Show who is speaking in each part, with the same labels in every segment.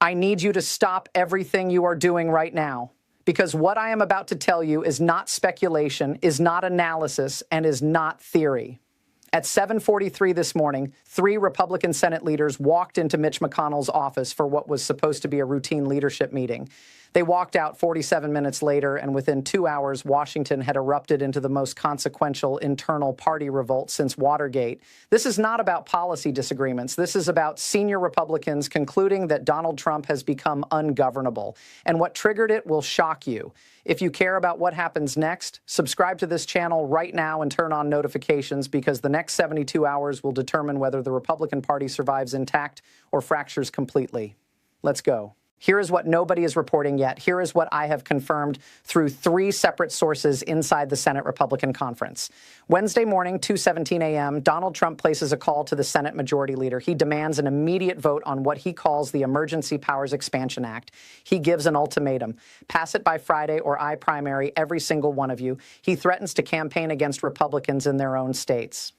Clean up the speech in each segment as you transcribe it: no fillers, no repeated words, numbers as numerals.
Speaker 1: I need you to stop everything you are doing right now, because what I am about to tell you is not speculation, is not analysis, and is not theory. At 7:43 this morning, 3 Republican Senate leaders walked into Mitch McConnell's office for what was supposed to be a routine leadership meeting. They walked out 47 minutes later, and within 2 hours, Washington had erupted into the most consequential internal party revolt since Watergate. This is not about policy disagreements. This is about senior Republicans concluding that Donald Trump has become ungovernable. And what triggered it will shock you. If you care about what happens next, subscribe to this channel right now and turn on notifications, because the next 72 hours will determine whether the Republican Party survives intact or fractures completely. Let's go. Here is what nobody is reporting yet. Here is what I have confirmed through 3 separate sources inside the Senate Republican Conference. Wednesday morning, 2:17 a.m., Donald Trump places a call to the Senate Majority Leader. He demands an immediate vote on what he calls the Emergency Powers Expansion Act. He gives an ultimatum. Pass it by Friday or I primary every single one of you. He threatens to campaign against Republicans in their own states.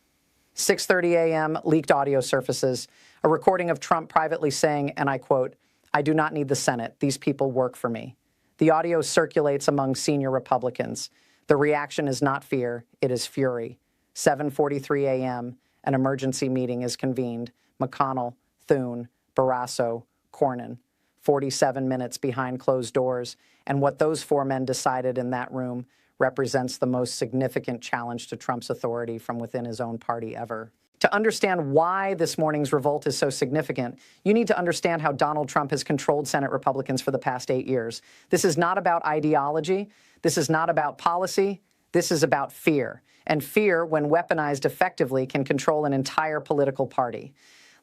Speaker 1: 6:30 a.m., leaked audio surfaces. A recording of Trump privately saying, and I quote, "I do not need the Senate. These people work for me." The audio circulates among senior Republicans. The reaction is not fear, it is fury. 7:43 a.m., an emergency meeting is convened. McConnell, Thune, Barrasso, Cornyn. 47 minutes behind closed doors. And what those 4 men decided in that room represents the most significant challenge to Trump's authority from within his own party ever. To understand why this morning's revolt is so significant, you need to understand how Donald Trump has controlled Senate Republicans for the past 8 years. This is not about ideology. This is not about policy. This is about fear. And fear, when weaponized effectively, can control an entire political party.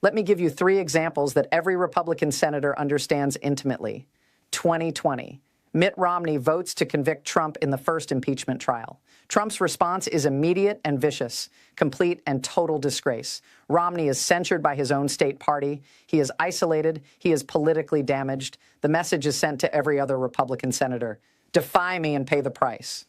Speaker 1: Let me give you 3 examples that every Republican senator understands intimately. 2020. Mitt Romney votes to convict Trump in the first impeachment trial. Trump's response is immediate and vicious, complete and total disgrace. Romney is censured by his own state party. He is isolated. He is politically damaged. The message is sent to every other Republican senator. Defy me and pay the price.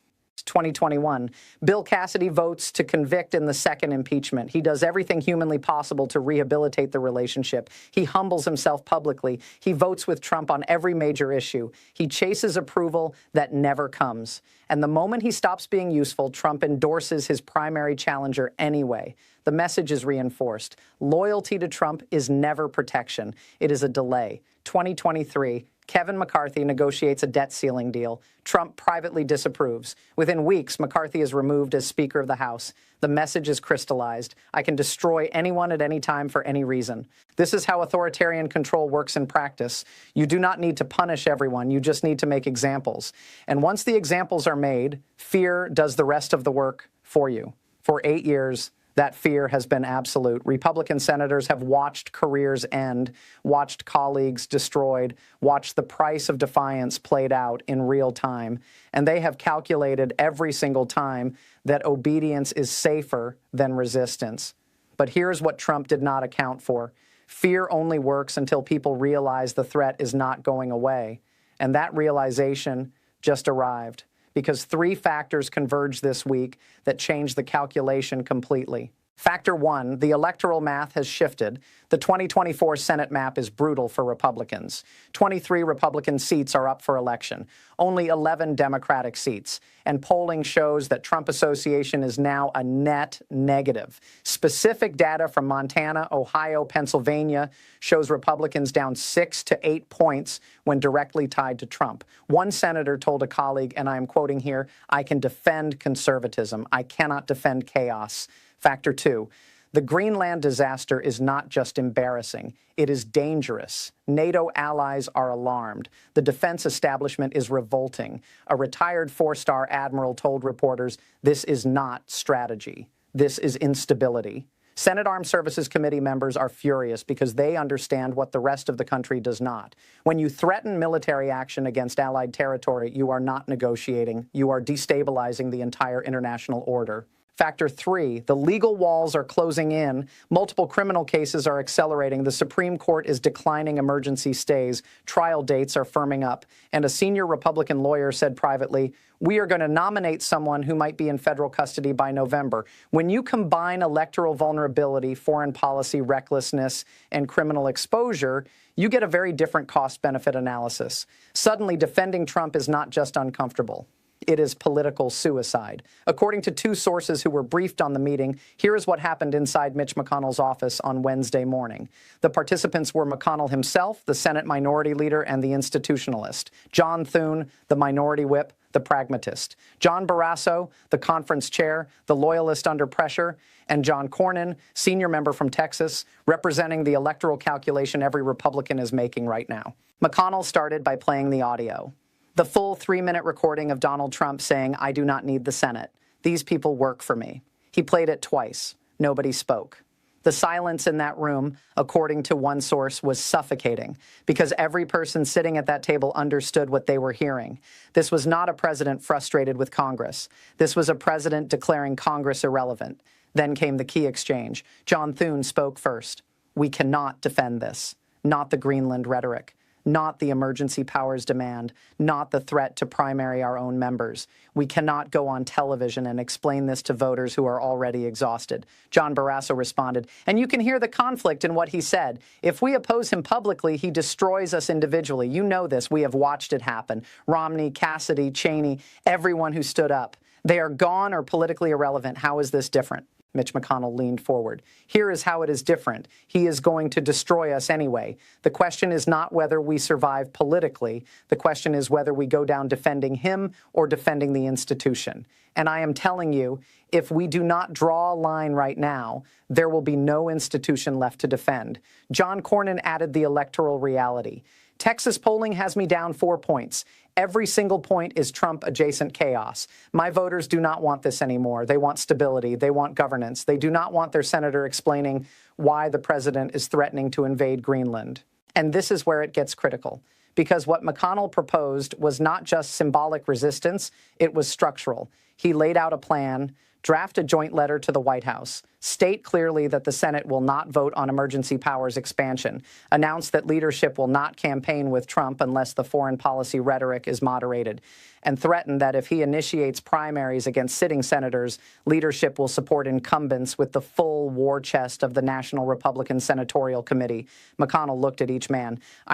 Speaker 1: 2021, Bill Cassidy votes to convict in the second impeachment. He does everything humanly possible to rehabilitate the relationship. He humbles himself publicly. He votes with Trump on every major issue. He chases approval that never comes. And the moment he stops being useful, Trump endorses his primary challenger anyway. The message is reinforced. Loyalty to Trump is never protection. It is a delay. 2023, Kevin McCarthy negotiates a debt ceiling deal. Trump privately disapproves. Within weeks, McCarthy is removed as Speaker of the House. The message is crystallized. I can destroy anyone at any time for any reason. This is how authoritarian control works in practice. You do not need to punish everyone. You just need to make examples. And once the examples are made, fear does the rest of the work for you. For 8 years, that fear has been absolute. Republican senators have watched careers end, watched colleagues destroyed, watched the price of defiance played out in real time. And they have calculated every single time that obedience is safer than resistance. But here's what Trump did not account for. Fear only works until people realize the threat is not going away. And that realization just arrived, because 3 factors converged this week that changed the calculation completely. Factor 1, the electoral math has shifted. The 2024 Senate map is brutal for Republicans. 23 Republican seats are up for election, only 11 Democratic seats. And polling shows that Trump association is now a net negative. Specific data from Montana, Ohio, Pennsylvania shows Republicans down 6 to 8 points when directly tied to Trump. One senator told a colleague, and I am quoting here, "I can defend conservatism. I cannot defend chaos." Factor 2, the Greenland disaster is not just embarrassing, it is dangerous. NATO allies are alarmed. The defense establishment is revolting. A retired 4-star admiral told reporters, "This is not strategy. This is instability." Senate Armed Services Committee members are furious because they understand what the rest of the country does not. When you threaten military action against allied territory, you are not negotiating. You are destabilizing the entire international order. Factor 3, the legal walls are closing in. Multiple criminal cases are accelerating. The Supreme Court is declining emergency stays. Trial dates are firming up. And a senior Republican lawyer said privately, "We are going to nominate someone who might be in federal custody by November." When you combine electoral vulnerability, foreign policy recklessness, and criminal exposure, you get a very different cost-benefit analysis. Suddenly, defending Trump is not just uncomfortable. It is political suicide. According to two sources who were briefed on the meeting, here is what happened inside Mitch McConnell's office on Wednesday morning. The participants were McConnell himself, the Senate Minority Leader, and the institutionalist. John Thune, the Minority Whip, the pragmatist. John Barrasso, the conference chair, the loyalist under pressure, and John Cornyn, senior member from Texas, representing the electoral calculation every Republican is making right now. McConnell started by playing the audio. The full 3-minute recording of Donald Trump saying, "I do not need the Senate. These people work for me." He played it twice. Nobody spoke. The silence in that room, according to one source, was suffocating because every person sitting at that table understood what they were hearing. This was not a president frustrated with Congress. This was a president declaring Congress irrelevant. Then came the key exchange. John Thune spoke first. "We cannot defend this. Not the Greenland rhetoric. Not the emergency powers demand, not the threat to primary our own members. We cannot go on television and explain this to voters who are already exhausted." John Barrasso responded, and you can hear the conflict in what he said. If we oppose him publicly, he destroys us individually. You know this. We have watched it happen. Romney, Cassidy, Cheney, everyone who stood up. They are gone or politically irrelevant. How is this different? Mitch McConnell leaned forward. Here is how it is different. He is going to destroy us anyway. The question is not whether we survive politically. The question is whether we go down defending him or defending the institution. And I am telling you, if we do not draw a line right now, there will be no institution left to defend. John Cornyn added the electoral reality. Texas polling has me down 4 points. Every single point is Trump-adjacent chaos. My voters do not want this anymore. They want stability. They want governance. They do not want their senator explaining why the president is threatening to invade Greenland. And this is where it gets critical, because what McConnell proposed was not just symbolic resistance, it was structural. He laid out a plan, draft a joint letter to the White House, state clearly that the Senate will not vote on emergency powers expansion, announce that leadership will not campaign with Trump unless the foreign policy rhetoric is moderated, and threaten that if he initiates primaries against sitting senators, leadership will support incumbents with the full war chest of the National Republican Senatorial Committee. McConnell looked at each man.